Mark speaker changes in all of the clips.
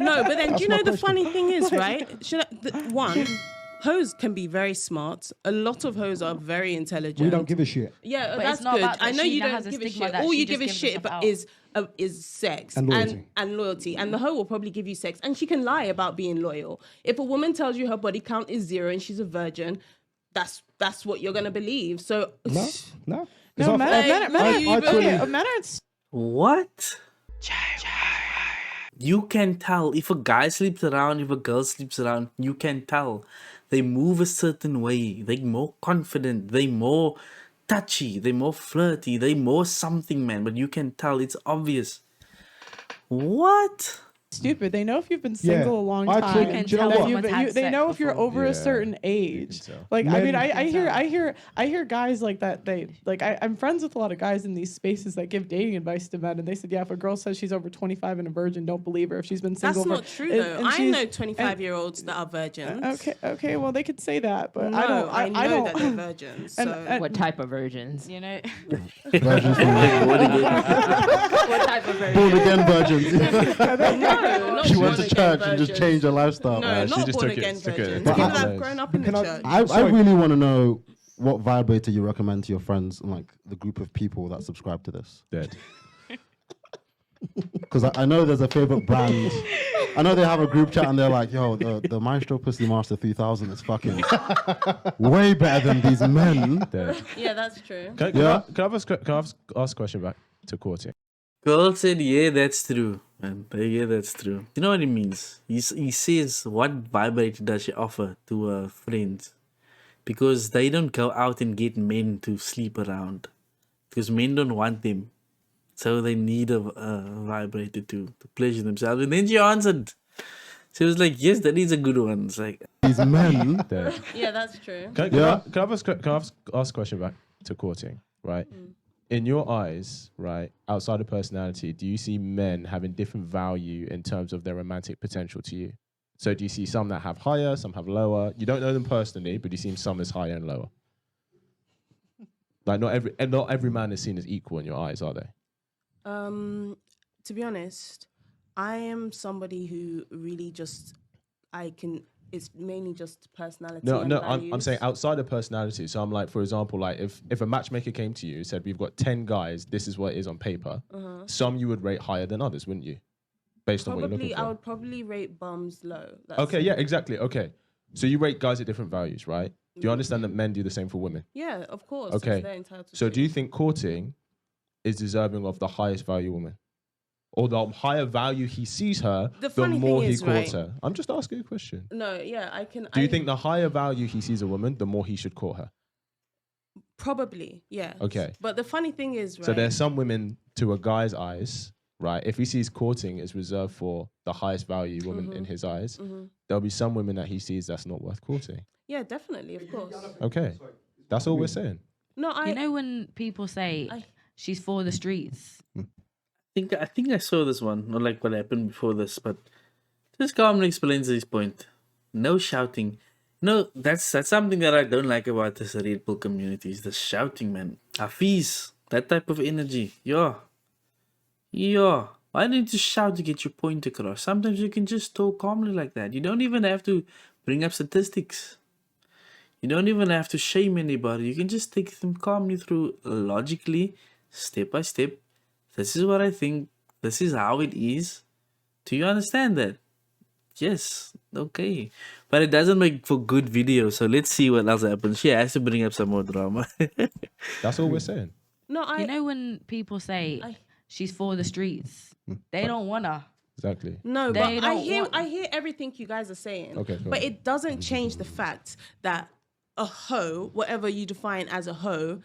Speaker 1: No, but then do you know the funny thing is, right? One, hoes can be very smart. A lot of hoes are very intelligent.
Speaker 2: We don't give a shit.
Speaker 1: Yeah,
Speaker 3: But
Speaker 1: that's
Speaker 3: it's not
Speaker 1: good.
Speaker 3: about that.
Speaker 1: I know
Speaker 3: She
Speaker 1: you
Speaker 3: now
Speaker 1: don't
Speaker 3: has a
Speaker 1: give a
Speaker 3: stigma
Speaker 1: shit.
Speaker 3: that
Speaker 1: All
Speaker 3: she
Speaker 1: you
Speaker 3: just
Speaker 1: give a
Speaker 3: gives
Speaker 1: shit
Speaker 3: herself
Speaker 1: about
Speaker 3: out.
Speaker 1: is sex
Speaker 2: And loyalty.
Speaker 1: and loyalty. And the hoe will probably give you sex, and she can lie about being loyal. If a woman tells you her body count is 0 and she's a virgin, that's what you're gonna believe. So
Speaker 2: No.
Speaker 4: No, men are.
Speaker 5: What? You can tell if a guy sleeps around, if a girl sleeps around, you can tell. They move a certain way. They're more confident. They're more touchy. They're more flirty. They're more something, man. But you can tell. It's obvious. What?
Speaker 4: Stupid. They know if you've been single a long
Speaker 2: I
Speaker 4: time.
Speaker 2: think-
Speaker 3: do you know what?
Speaker 4: They know if you're over a
Speaker 6: Yeah,
Speaker 4: certain
Speaker 6: you
Speaker 4: age.
Speaker 6: can tell.
Speaker 4: Like
Speaker 2: Men-
Speaker 4: I mean,
Speaker 2: You
Speaker 4: I hear guys like that. I'm friends with a lot of guys in these spaces that give dating advice to men, and they said, yeah, if a girl says she's over 25 and a virgin, don't believe her if she's been single.
Speaker 1: that's not true though.
Speaker 4: and
Speaker 1: I
Speaker 4: she's-
Speaker 1: know 25-year-olds that are virgins.
Speaker 4: Okay. Well, they could say that, but
Speaker 1: No,
Speaker 4: I don't.
Speaker 1: I know
Speaker 4: don't.
Speaker 1: that they're virgins. So.
Speaker 3: What type of virgins? You know,
Speaker 2: Virgins from
Speaker 3: what type of virgins?
Speaker 2: born again virgins.
Speaker 1: no, not
Speaker 2: She went to
Speaker 1: born-again
Speaker 2: church and just
Speaker 1: virgins.
Speaker 2: changed her lifestyle.
Speaker 1: No,
Speaker 6: she
Speaker 1: not
Speaker 6: just
Speaker 1: born
Speaker 6: took it-
Speaker 1: again
Speaker 6: took it-
Speaker 1: virgins.
Speaker 6: took
Speaker 1: People
Speaker 6: it
Speaker 1: that have
Speaker 6: nice.
Speaker 1: grown up in the
Speaker 2: Can
Speaker 1: church.
Speaker 2: I really want to know what vibrator you recommend to your friends and like the group of people that subscribe to this.
Speaker 6: Dead.
Speaker 2: Because I know there's a favorite brand. I know they have a group chat and they're like, yo, the Maestro Pussy Master 3000 is fucking way better than these men.
Speaker 6: Dead.
Speaker 1: Yeah, that's true.
Speaker 6: Can
Speaker 2: Yeah.
Speaker 6: I ask a question back to courting?
Speaker 5: Girl said, yeah, that's true. Man. Yeah, that's true. You know what it means? He says, what vibrator does she offer to her friends? Because they don't go out and get men to sleep around. Because men don't want them. So they need a vibrator to pleasure themselves. And then she answered. She was like, yes, that is a good one. It's like,
Speaker 2: These men.
Speaker 6: Dead.
Speaker 1: Yeah, that's true.
Speaker 6: Can I ask a question back to courting, right? In your eyes, right, outside of personality, do you see men having different value in terms of their romantic potential to you? So do you see some that have higher, some have lower? You don't know them personally, but you see some as higher and lower. Like not every man is seen as equal in your eyes, are they?
Speaker 1: To be honest, I am somebody who really it's mainly just personality.
Speaker 6: No,
Speaker 1: and
Speaker 6: I'm
Speaker 1: values.
Speaker 6: saying outside of personality. So I'm like, for example, like if a matchmaker came to you and said, we've got 10 guys, this is what it is on paper, some you would rate higher than others, wouldn't you? Based on what you're looking for.
Speaker 1: I would probably rate bums low.
Speaker 6: Okay, yeah, exactly. Okay. So you rate guys at different values, right? Do you understand that men do the same for women?
Speaker 1: Yeah, of course.
Speaker 6: Okay.
Speaker 1: They're entitled
Speaker 6: So
Speaker 1: to.
Speaker 6: do you think courting is deserving of the highest value woman? Or the higher value he sees her,
Speaker 1: The
Speaker 6: the
Speaker 1: funny
Speaker 6: more
Speaker 1: thing
Speaker 6: he
Speaker 1: is,
Speaker 6: courts
Speaker 1: right?
Speaker 6: her? I'm just asking a question.
Speaker 1: No, yeah, I can.
Speaker 6: Do you think the higher value he sees a woman, the more he should court her?
Speaker 1: Probably, yeah.
Speaker 6: Okay.
Speaker 1: But the funny thing is, right?
Speaker 6: So there's some women, to a guy's eyes, right? If he sees courting is reserved for the highest value woman in his eyes, there'll be some women that he sees that's not worth courting.
Speaker 1: Yeah, definitely, of course.
Speaker 6: Okay. That's all we're saying.
Speaker 1: No,
Speaker 3: You know when people say she's for the streets?
Speaker 5: I think I saw this one, not like what happened before this, but just calmly explains this point. No shouting. No, that's something that I don't like about this Red Bull community is the shouting, man. Hafiz, that type of energy. Yeah. Why don't you shout to get your point across? Sometimes you can just talk calmly like that. You don't even have to bring up statistics. You don't even have to shame anybody. You can just take them calmly through logically, step by step. This is what I think. This is how it is. Do you understand that? Yes. Okay. But it doesn't make for good video. So let's see what else happens. She has to bring up some more drama.
Speaker 6: That's all we're saying.
Speaker 1: No,
Speaker 3: You know when people say she's for the streets? They don't want her.
Speaker 6: Exactly.
Speaker 1: No,
Speaker 3: They
Speaker 1: but
Speaker 3: don't want-
Speaker 1: I hear everything you guys are saying.
Speaker 6: Okay, go
Speaker 1: but
Speaker 6: on.
Speaker 1: it doesn't change the fact that a hoe, whatever you define as a hoe,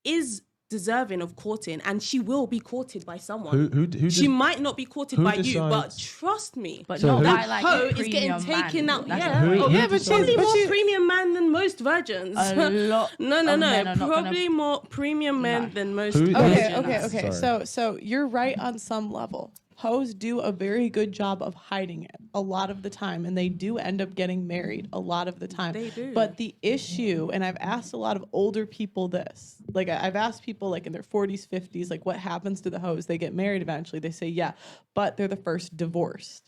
Speaker 1: is deserving of courting, and she will be courted by someone. She might not be courted
Speaker 6: who
Speaker 1: by you, but
Speaker 6: decides-
Speaker 1: trust me.
Speaker 3: But
Speaker 2: So
Speaker 3: no
Speaker 2: who-
Speaker 3: guy like
Speaker 1: Hoe
Speaker 3: a
Speaker 1: is getting
Speaker 3: premium
Speaker 1: taken
Speaker 3: man.
Speaker 1: out.
Speaker 3: That's
Speaker 1: Yeah,
Speaker 3: what-
Speaker 1: oh,
Speaker 4: yeah,
Speaker 1: yeah,
Speaker 4: but
Speaker 1: probably
Speaker 4: she's-
Speaker 1: more premium man than most virgins.
Speaker 3: A lot
Speaker 1: No,
Speaker 3: of men are not
Speaker 1: probably
Speaker 3: gonna-
Speaker 1: more premium men
Speaker 3: No.
Speaker 1: than most
Speaker 6: Who-
Speaker 1: virgins.
Speaker 4: Okay.
Speaker 6: Sorry.
Speaker 4: So you're right on some level. hoes do a very good job of hiding it a lot of the time, and they do end up getting married a lot of the time.
Speaker 1: They do.
Speaker 4: But the issue, and I've asked a lot of older people this, like I've asked people like in their 40s, 50s, like what happens to the hoes? They get married eventually. They say, yeah, but they're the first divorced.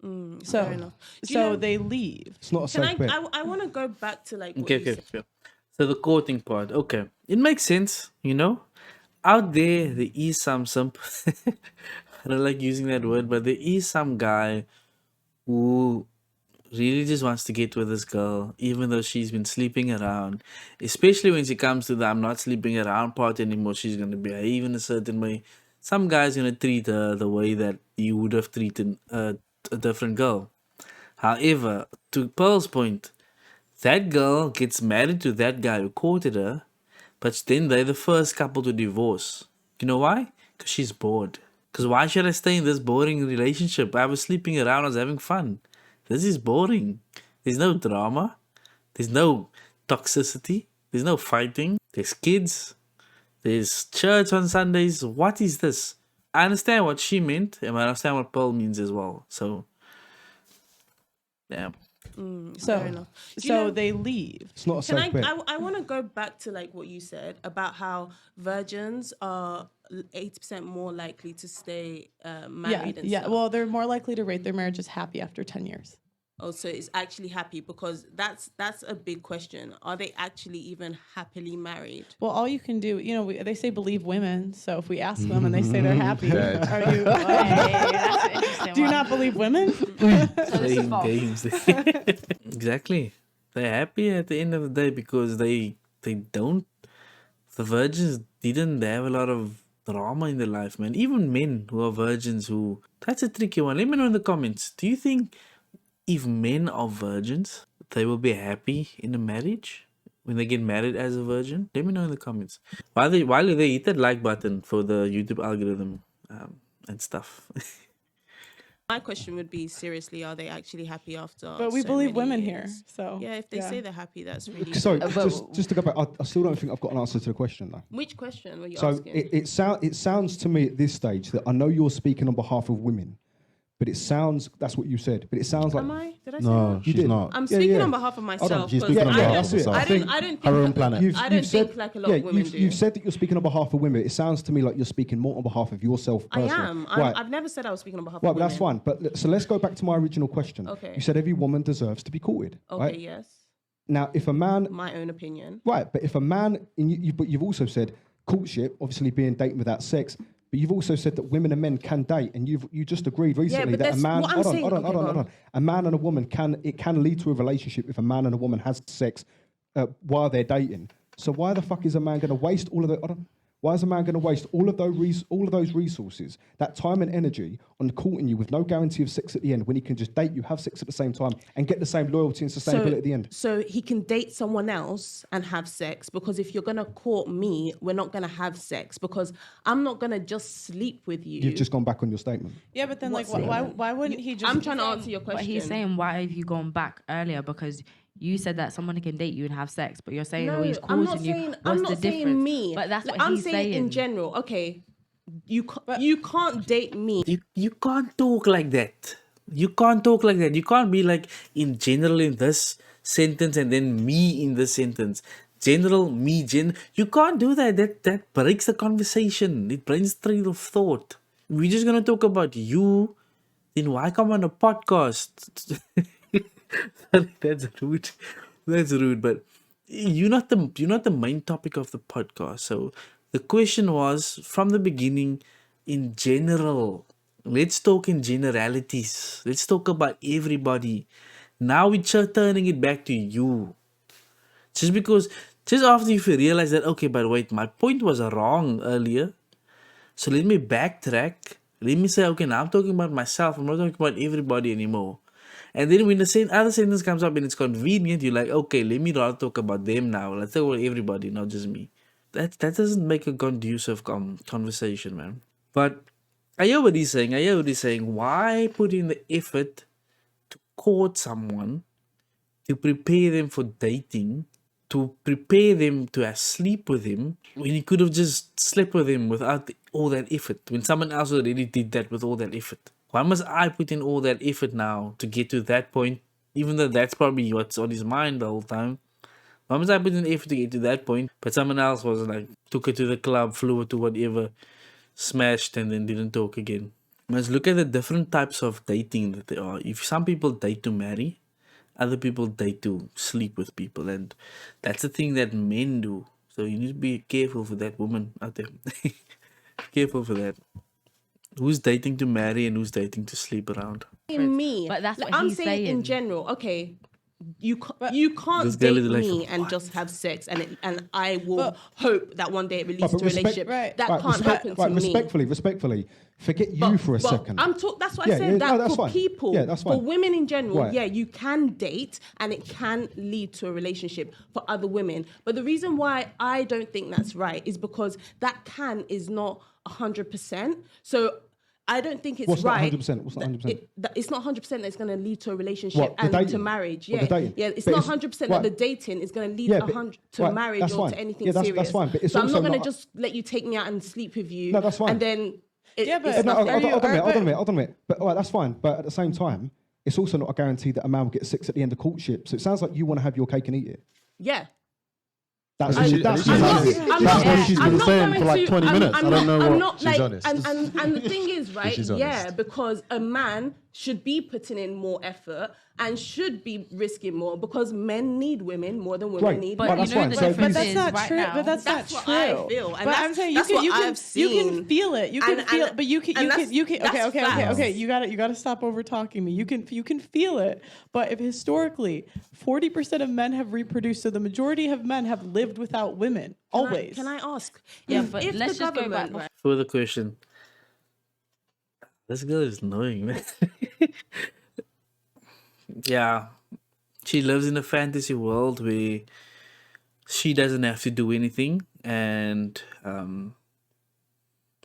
Speaker 4: So,
Speaker 1: fair enough. Do you
Speaker 4: so
Speaker 1: know-
Speaker 4: they leave.
Speaker 2: It's not a
Speaker 1: Can
Speaker 2: safe bet.
Speaker 1: I want to go back to like what
Speaker 5: Okay,
Speaker 1: you
Speaker 5: okay,
Speaker 1: said.
Speaker 5: sure. So the courting part, okay, it makes sense, you know. Out there is some I don't like using that word, but there is some guy who really just wants to get with this girl, even though she's been sleeping around. Especially when she comes to the I'm not sleeping around part anymore, she's gonna behave in a certain way. Some guy's gonna treat her the way that you would have treated a different girl. However, to Pearl's point, that girl gets married to that guy who courted her, but then they're the first couple to divorce. You know why? Because she's bored. Because why should I stay in this boring relationship? I was sleeping around, I was having fun. This is boring. There's no drama. There's no toxicity. There's no fighting. There's kids. There's church on Sundays. What is this? I understand what she meant, and I understand what Pearl means as well. So, yeah.
Speaker 1: Fair enough. Do you
Speaker 4: So
Speaker 1: know-
Speaker 4: they leave.
Speaker 2: It's not a
Speaker 1: Can
Speaker 2: safe bet.
Speaker 1: I want to go back to like what you said about how virgins are 80% more likely to stay married and
Speaker 4: Yeah.
Speaker 1: stuff.
Speaker 4: Well, they're more likely to rate their marriages happy after 10 years.
Speaker 1: Oh, so it's actually happy, because that's a big question. Are they actually even happily married?
Speaker 4: Well, all you can do, they say believe women. So if we ask them and they say they're happy, are you?
Speaker 3: That's an interesting
Speaker 4: Do you
Speaker 3: one.
Speaker 4: not believe women?
Speaker 5: Playing games. Exactly. They're happy at the end of the day because they don't. The virgins didn't have a lot of drama in their life, man. Even men who are virgins, that's a tricky one. Let me know in the comments. Do you think if men are virgins, they will be happy in a marriage when they get married as a virgin? Let me know in the comments. While they hit that like button for the YouTube algorithm and stuff.
Speaker 1: My question would be, seriously, are they actually happy after?
Speaker 4: But we
Speaker 1: so
Speaker 4: believe
Speaker 1: many
Speaker 4: women
Speaker 1: years?
Speaker 4: here. So
Speaker 1: Yeah, if they say they're happy, that's really
Speaker 2: Sorry,
Speaker 1: good.
Speaker 2: just to go back, I still don't think I've got an answer to the question though.
Speaker 1: Which question were you
Speaker 2: So
Speaker 1: asking?
Speaker 2: it sounds to me at this stage that I know you're speaking on behalf of women, but it sounds that's what you said. But it sounds like
Speaker 1: Am I? Did I say
Speaker 2: no,
Speaker 1: that?
Speaker 2: you
Speaker 7: she's
Speaker 2: did.
Speaker 7: not.
Speaker 1: I'm
Speaker 2: Yeah,
Speaker 1: speaking
Speaker 2: yeah.
Speaker 1: on behalf of myself.
Speaker 7: she's
Speaker 1: 'cause
Speaker 7: speaking on
Speaker 1: I
Speaker 7: behalf
Speaker 1: don't-
Speaker 7: of herself.
Speaker 1: I
Speaker 2: I think
Speaker 1: don't think
Speaker 7: her own
Speaker 1: like-
Speaker 7: planet.
Speaker 1: I don't think like a lot of women do.
Speaker 2: You've said that you're speaking on behalf of women. It sounds to me like you're speaking more on behalf of yourself
Speaker 1: I
Speaker 2: personally.
Speaker 1: am.
Speaker 2: Right.
Speaker 1: I've never said I was speaking on behalf
Speaker 2: Right,
Speaker 1: of
Speaker 2: but
Speaker 1: women.
Speaker 2: that's fine. But so let's go back to my original question.
Speaker 1: Okay.
Speaker 2: You said every woman deserves to be courted.
Speaker 1: Okay,
Speaker 2: Right?
Speaker 1: yes.
Speaker 2: Now, if a man,
Speaker 1: My own opinion.
Speaker 2: right, but if a man, but you've also said courtship, obviously being dating without sex. But you've also said that women and men can date, and you just agreed recently
Speaker 1: but
Speaker 2: that a
Speaker 1: that's
Speaker 2: man.
Speaker 1: what I'm
Speaker 2: Hold on,
Speaker 1: saying.
Speaker 2: hold on,
Speaker 1: Okay,
Speaker 2: hold
Speaker 1: go
Speaker 2: on,
Speaker 1: on.
Speaker 2: hold on. A man and a woman can lead to a relationship if a man and a woman has sex while they're dating. So why the fuck is a man going to waste all of the? Hold on. Why is a man going to waste all of those resources, that time and energy, on courting you with no guarantee of sex at the end, when he can just date you, have sex at the same time, and get the same loyalty and sustainability at the end?
Speaker 1: So he can date someone else and have sex, because if you're gonna court me, we're not gonna have sex, because I'm not gonna just sleep with you.
Speaker 2: You've just gone back on your statement.
Speaker 4: Yeah, but then
Speaker 1: What's
Speaker 4: why wouldn't he just?
Speaker 1: I'm trying to answer your question.
Speaker 3: But he's saying, why have you gone back earlier? Because you said that someone can date you and have sex, but you're saying, oh, he's
Speaker 1: I'm not
Speaker 3: courting you.
Speaker 1: saying,
Speaker 3: What's
Speaker 1: I'm
Speaker 3: the
Speaker 1: not saying
Speaker 3: difference?
Speaker 1: me.
Speaker 3: But that's
Speaker 1: Like,
Speaker 3: what
Speaker 1: I'm
Speaker 3: he's
Speaker 1: saying in general. Okay, you can't date me.
Speaker 5: You can't talk like that. You can't talk like that. You can't be like in general in this sentence and then me in this sentence. General, me, You can't do that. That breaks the conversation. It breaks the train of thought. We're just gonna talk about you. Then why come on a podcast? Sorry, that's rude. That's rude. But you're not the main topic of the podcast. So the question was from the beginning, in general. Let's talk in generalities. Let's talk about everybody. Now we're turning it back to you. Just after you realize that, okay, but wait, my point was wrong earlier. So let me backtrack. Let me say, okay, now I'm talking about myself. I'm not talking about everybody anymore. And then when the other sentence comes up and it's convenient, you're like, okay, let me rather talk about them now. Let's talk about everybody, not just me. That doesn't make a conducive conversation, man. But I hear what he's saying. Why put in the effort to court someone, to prepare them for dating, to prepare them to sleep with him when he could have just slept with him without all that effort, when someone else already did that with all that effort? Why must I put in all that effort now to get to that point, even though that's probably what's on his mind the whole time? Why must I put in effort to get to that point, but someone else was like, took her to the club, flew her to whatever, smashed, and then didn't talk again? Let's look at the different types of dating that there are. If some people date to marry, other people date to sleep with people, and that's the thing that men do. So you need to be careful for that woman out there. Careful for that. Who's dating to marry and who's dating to sleep around?
Speaker 1: Me,
Speaker 3: But that's what
Speaker 1: I'm
Speaker 3: he's
Speaker 1: saying in
Speaker 3: saying.
Speaker 1: general. Okay, you
Speaker 5: This
Speaker 1: can't
Speaker 5: girl
Speaker 1: date
Speaker 5: is like,
Speaker 1: me and
Speaker 5: what?
Speaker 1: just have sex, and I will hope that one day it releases
Speaker 2: but
Speaker 1: to a relationship.
Speaker 4: right.
Speaker 1: That can't happen to me.
Speaker 2: Respectfully, forget you for a second.
Speaker 1: That's what
Speaker 2: Yeah,
Speaker 1: I said.
Speaker 2: yeah,
Speaker 1: That
Speaker 2: no, that's
Speaker 1: for
Speaker 2: fine.
Speaker 1: people,
Speaker 2: Yeah, that's
Speaker 1: for
Speaker 2: fine.
Speaker 1: women in general,
Speaker 2: Right.
Speaker 1: yeah, you can date and it can lead to a relationship for other women. But the reason why I don't think that's right is because that is not 100%. So I don't think it's
Speaker 2: What's not
Speaker 1: right.
Speaker 2: 100%? What's not 100%?
Speaker 1: It's not 100% that it's going to lead to a relationship
Speaker 2: What, the
Speaker 1: and to
Speaker 2: dating?
Speaker 1: marriage.
Speaker 2: What,
Speaker 1: Yeah,
Speaker 2: the dating?
Speaker 1: yeah. It's
Speaker 2: But
Speaker 1: not
Speaker 2: it's-
Speaker 1: 100%
Speaker 2: right.
Speaker 1: that the dating is going to lead
Speaker 2: Yeah, but-
Speaker 1: to
Speaker 2: right,
Speaker 1: marriage
Speaker 2: that's
Speaker 1: or
Speaker 2: fine.
Speaker 1: to anything
Speaker 2: Yeah, that's
Speaker 1: serious.
Speaker 2: fine, but it's
Speaker 1: so I'm
Speaker 2: also
Speaker 1: not going to
Speaker 2: not-
Speaker 1: just let you take me out and sleep with you.
Speaker 2: No, that's fine.
Speaker 1: And then
Speaker 4: Yeah, but-
Speaker 1: it's
Speaker 2: No,
Speaker 1: nothing.
Speaker 2: hold on a minute. But all right, that's fine. But at the same time, it's also not a guarantee that a man will get sex at the end of courtship. So it sounds like you want to have your cake and eat it.
Speaker 1: Yeah.
Speaker 2: That's
Speaker 6: I-
Speaker 2: what
Speaker 6: she-
Speaker 2: that's
Speaker 6: I'm
Speaker 2: what
Speaker 6: not-
Speaker 2: it is.
Speaker 6: That's what she's been saying for like 20 minutes. I don't know
Speaker 1: I'm
Speaker 6: what
Speaker 1: not
Speaker 6: she's
Speaker 1: like,
Speaker 6: honest.
Speaker 1: and the thing is, right?
Speaker 6: She's
Speaker 1: Yeah,
Speaker 6: honest.
Speaker 1: because a man should be putting in more effort and should be risking more because men need women more than women
Speaker 2: Great,
Speaker 1: need
Speaker 3: But
Speaker 2: but
Speaker 1: men.
Speaker 3: you
Speaker 2: that's
Speaker 3: know
Speaker 2: fine.
Speaker 3: the
Speaker 2: So-
Speaker 4: But
Speaker 3: difference
Speaker 4: that's
Speaker 3: is
Speaker 4: not
Speaker 3: right
Speaker 4: true.
Speaker 3: now.
Speaker 4: But that's
Speaker 1: That's
Speaker 4: not
Speaker 1: what I
Speaker 4: true.
Speaker 1: feel, and
Speaker 4: But
Speaker 1: that's-
Speaker 4: I'm saying
Speaker 1: that's
Speaker 4: you
Speaker 1: what
Speaker 4: can
Speaker 1: I've seen.
Speaker 4: feel it. You can
Speaker 1: And-
Speaker 4: feel,
Speaker 1: and-
Speaker 4: but you can
Speaker 1: and
Speaker 4: okay.
Speaker 1: that's facts.
Speaker 4: Okay. You got to stop over talking me. You can feel it. But if historically 40% of men have reproduced, so the majority of men have lived without women always.
Speaker 1: Can I ask?
Speaker 3: Yeah,
Speaker 1: if
Speaker 3: but
Speaker 1: if
Speaker 3: let's
Speaker 1: the
Speaker 3: just go back
Speaker 1: government,
Speaker 3: before-
Speaker 1: right,
Speaker 5: Further question. This girl is annoying, man. Yeah. She lives in a fantasy world where she doesn't have to do anything, and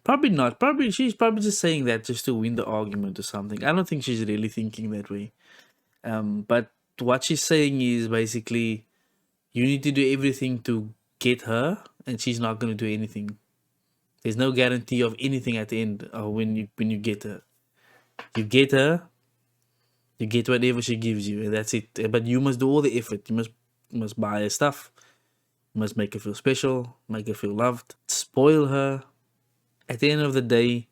Speaker 5: probably not. She's probably just saying that just to win the argument or something. I don't think she's really thinking that way. But what she's saying is basically you need to do everything to get her, and she's not going to do anything. There's no guarantee of anything at the end when you get her. You get her, you get whatever she gives you, and that's it. But you must do all the effort. You must buy her stuff. You must make her feel special, make her feel loved, spoil her. At the end of the day,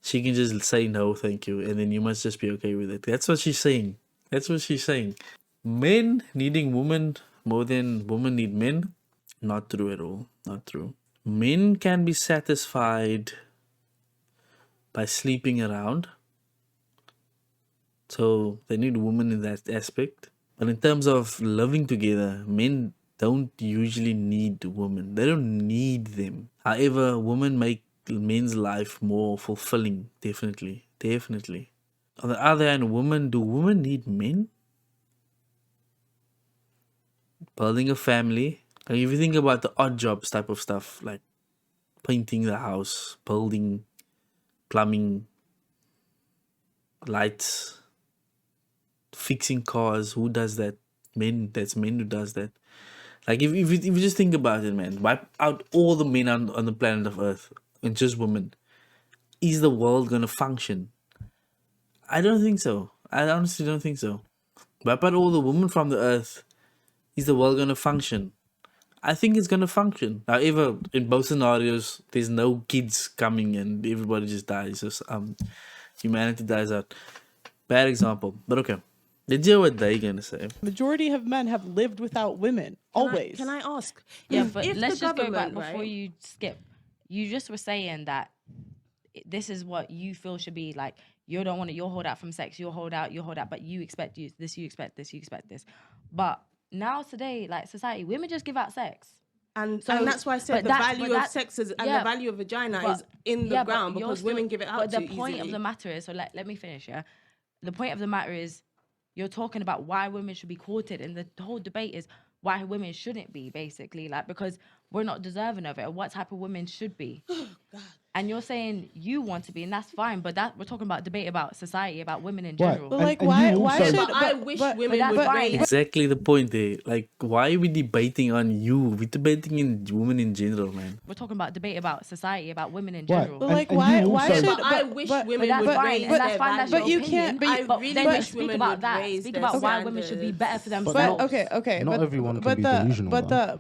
Speaker 5: she can just say no, thank you, and then you must just be okay with it. That's what she's saying. That's what she's saying. Men needing women more than women need men? Not true at all. Not true. Men can be satisfied by sleeping around. So they need women in that aspect. But in terms of living together, men don't usually need women. They don't need them. However, women make men's life more fulfilling. Definitely. Definitely. On the other hand, do women need men? Building a family. Like if you think about the odd jobs type of stuff, like painting the house, building, plumbing, lights, fixing cars, who does that? Men. That's men who does that. Like if you just think about it, man, wipe out all the men on the planet of Earth and just women. Is the world gonna function? I don't think so. I honestly don't think so. Wipe out all the women from the Earth. Is the world gonna function? I think it's gonna function. However, in both scenarios, there's no kids coming and everybody just dies. So, humanity dies out. Bad example, but okay. Let's hear what they're gonna say.
Speaker 4: Majority of men have lived without women always.
Speaker 1: Can I ask?
Speaker 3: Yeah,
Speaker 1: if
Speaker 3: but
Speaker 1: the
Speaker 3: let's just go back
Speaker 1: government,
Speaker 3: before
Speaker 1: right,
Speaker 3: you skip. You just were saying that this is what you feel should be like. You don't want to. You'll hold out from sex. You'll hold out. But you expect this. You expect this. You expect this. But now today, like society, women just give out sex.
Speaker 1: and
Speaker 3: So-
Speaker 1: that's why I said
Speaker 3: but
Speaker 1: the
Speaker 3: that's-
Speaker 1: value
Speaker 3: but
Speaker 1: of
Speaker 3: that's-
Speaker 1: sex is, and
Speaker 3: yeah,
Speaker 1: the value of vagina
Speaker 3: but-
Speaker 1: is in the
Speaker 3: yeah, but
Speaker 1: ground
Speaker 3: you're
Speaker 1: because
Speaker 3: still-
Speaker 1: women give it out
Speaker 3: But the
Speaker 1: too
Speaker 3: point
Speaker 1: easily.
Speaker 3: of the matter is, so let me finish. Yeah, the point of the matter is, you're talking about why women should be courted, and the whole debate is why women shouldn't be, basically, like because we're not deserving of it, or what type of women should be. and you're saying you want to be, and that's fine. But that we're talking about debate about society, about women in
Speaker 2: Right.
Speaker 3: general.
Speaker 4: But
Speaker 2: And-
Speaker 4: like,
Speaker 2: and
Speaker 4: why?
Speaker 2: you
Speaker 4: Why
Speaker 2: also-
Speaker 4: should?
Speaker 1: But I wish women
Speaker 3: that's
Speaker 1: would
Speaker 3: fine.
Speaker 1: raise.
Speaker 5: Exactly the point there. Like, why are we debating on you? We're debating in women in general, man.
Speaker 3: We're talking about debate about society, about women in
Speaker 2: Right.
Speaker 3: general.
Speaker 4: But
Speaker 2: And-
Speaker 4: like,
Speaker 2: and
Speaker 4: why?
Speaker 2: you
Speaker 4: Why
Speaker 2: also-
Speaker 4: should?
Speaker 1: But I wish women
Speaker 3: that's
Speaker 1: would
Speaker 3: fine,
Speaker 1: raise
Speaker 3: and that's
Speaker 1: their
Speaker 3: fine. That's
Speaker 1: value.
Speaker 4: But
Speaker 3: your
Speaker 4: you
Speaker 3: opinion.
Speaker 4: can't- but you-
Speaker 1: I really
Speaker 3: then
Speaker 1: wish
Speaker 3: speak
Speaker 1: women
Speaker 3: about
Speaker 1: would
Speaker 3: that.
Speaker 1: raise
Speaker 3: Speak
Speaker 1: their
Speaker 3: about why women should be
Speaker 1: standards.
Speaker 3: better for themselves.
Speaker 4: But okay.
Speaker 2: Not
Speaker 4: but,
Speaker 2: everyone can
Speaker 4: but
Speaker 2: be
Speaker 4: the,
Speaker 2: delusional,
Speaker 4: But
Speaker 2: though.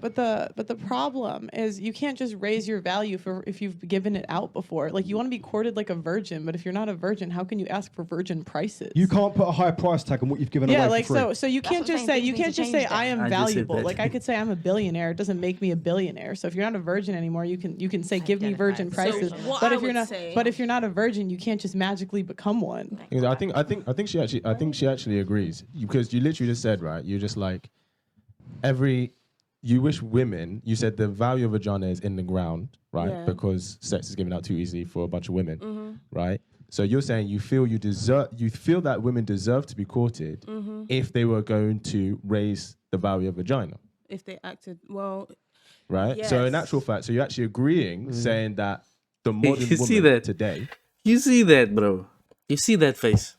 Speaker 4: the problem is you can't just raise your value for if you've given it out before. Like you want to be courted like a virgin, but if you're not a virgin, how can you ask for virgin prices?
Speaker 2: You can't put a high price tag on what you've given away
Speaker 4: Yeah, like
Speaker 2: for free.
Speaker 4: so you
Speaker 3: That's
Speaker 4: can't
Speaker 3: what I'm
Speaker 4: just
Speaker 3: saying,
Speaker 4: say you
Speaker 3: things
Speaker 4: can't
Speaker 3: need
Speaker 4: just
Speaker 3: to
Speaker 4: say
Speaker 3: change
Speaker 4: I
Speaker 3: then.
Speaker 4: am
Speaker 5: I just said
Speaker 4: valuable.
Speaker 5: that.
Speaker 4: Like I could say I'm a billionaire. It doesn't make me a billionaire. So if you're not a virgin anymore, you can say give me virgin
Speaker 3: Identify as a
Speaker 4: prices.
Speaker 3: virgin.
Speaker 1: what
Speaker 4: But
Speaker 1: I
Speaker 4: if you're
Speaker 1: would
Speaker 4: not
Speaker 1: say-
Speaker 4: but if you're not a virgin, you can't just magically become one.
Speaker 6: I think she actually agrees, because you literally just said, right, you're just like, you wish women, you said the value of vagina is in the ground, right?
Speaker 1: Yeah.
Speaker 6: Because sex is given out too easily for a bunch of women, right? So you're saying you feel that women deserve to be courted if they were going to raise the value of vagina,
Speaker 1: If they acted well,
Speaker 6: right? So in
Speaker 1: Yes.
Speaker 6: actual fact, so you're actually agreeing, saying that the modern
Speaker 5: You see
Speaker 6: woman
Speaker 5: that?
Speaker 6: today,
Speaker 5: You see that, bro? You see that face?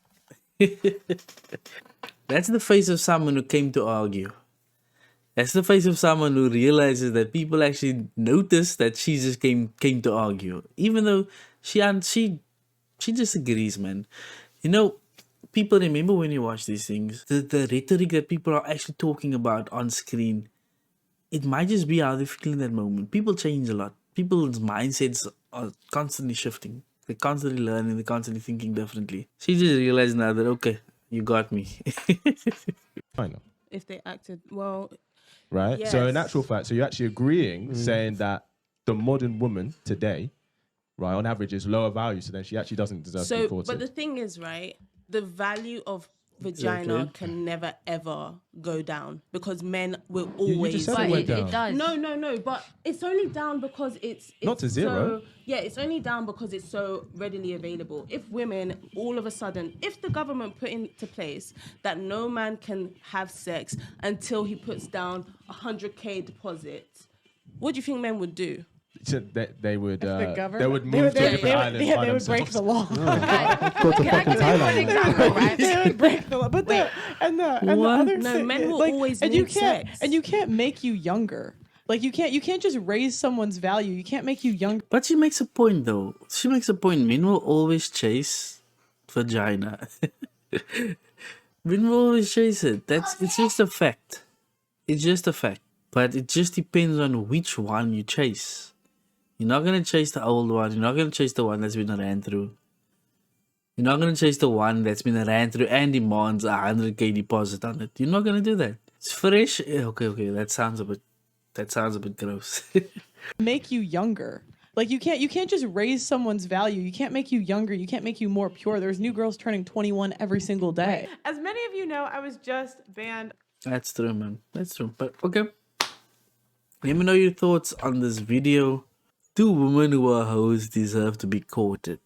Speaker 5: That's the face of someone who came to argue. That's the face of someone who realizes that people actually notice that she just came to argue, even though she disagrees, man. You know, people remember when you watch these things, the rhetoric that people are actually talking about on screen. It might just be how they feel in that moment. People change a lot. People's mindsets are constantly shifting. They're constantly learning. They're constantly thinking differently. She just realized now that, okay, you got me.
Speaker 6: vagina,
Speaker 1: if they acted well,
Speaker 6: right? So in
Speaker 1: Yes.
Speaker 6: actual fact, so you're actually agreeing, saying that the modern woman today, right, on average is lower value, so then she actually doesn't deserve to be
Speaker 1: so
Speaker 6: courted.
Speaker 1: but the thing is, right, the value of vagina
Speaker 5: Okay.
Speaker 1: can never ever go down because men will
Speaker 6: you
Speaker 1: always
Speaker 6: just said
Speaker 3: But
Speaker 6: it went
Speaker 3: it
Speaker 6: down.
Speaker 3: does.
Speaker 1: No, but it's only down because it's
Speaker 6: Not to zero.
Speaker 1: So, yeah, it's only down because it's so readily available. If women, all of a sudden, if the government put into place that no man can have sex until he puts down 100K deposit, what do you think men would do?
Speaker 6: So they would
Speaker 4: The government,
Speaker 6: they would move to a different island by
Speaker 4: they would break
Speaker 6: themselves.
Speaker 4: the law.
Speaker 2: Go to fucking Thailand.
Speaker 3: Example, right?
Speaker 4: They would break the law. But the
Speaker 5: What?
Speaker 4: other
Speaker 1: No,
Speaker 4: thing,
Speaker 1: men will
Speaker 4: like,
Speaker 1: always
Speaker 4: and you
Speaker 1: need
Speaker 4: can't
Speaker 1: sex.
Speaker 4: and you can't make you younger. Like you can't just raise someone's value. You can't make you younger.
Speaker 5: But she makes a point, though. She makes a point. Men will always chase vagina. Men will always chase it. It's just a fact. It's just a fact. But it just depends on which one you chase. You're not gonna chase the old one. You're not gonna chase the one that's been ran through. You're not gonna chase the one that's been ran through and demands 100K deposit on it. You're not gonna do that. It's fresh. Okay. That sounds a bit gross.
Speaker 4: Make you younger. Like you can't just raise someone's value. You can't make you younger. You can't make you more pure. There's new girls turning 21 every single day.
Speaker 7: As many of you know, I was just banned.
Speaker 5: That's true, man. That's true. But okay. Let me know your thoughts on this video. Do women who are hoes deserve to be courted?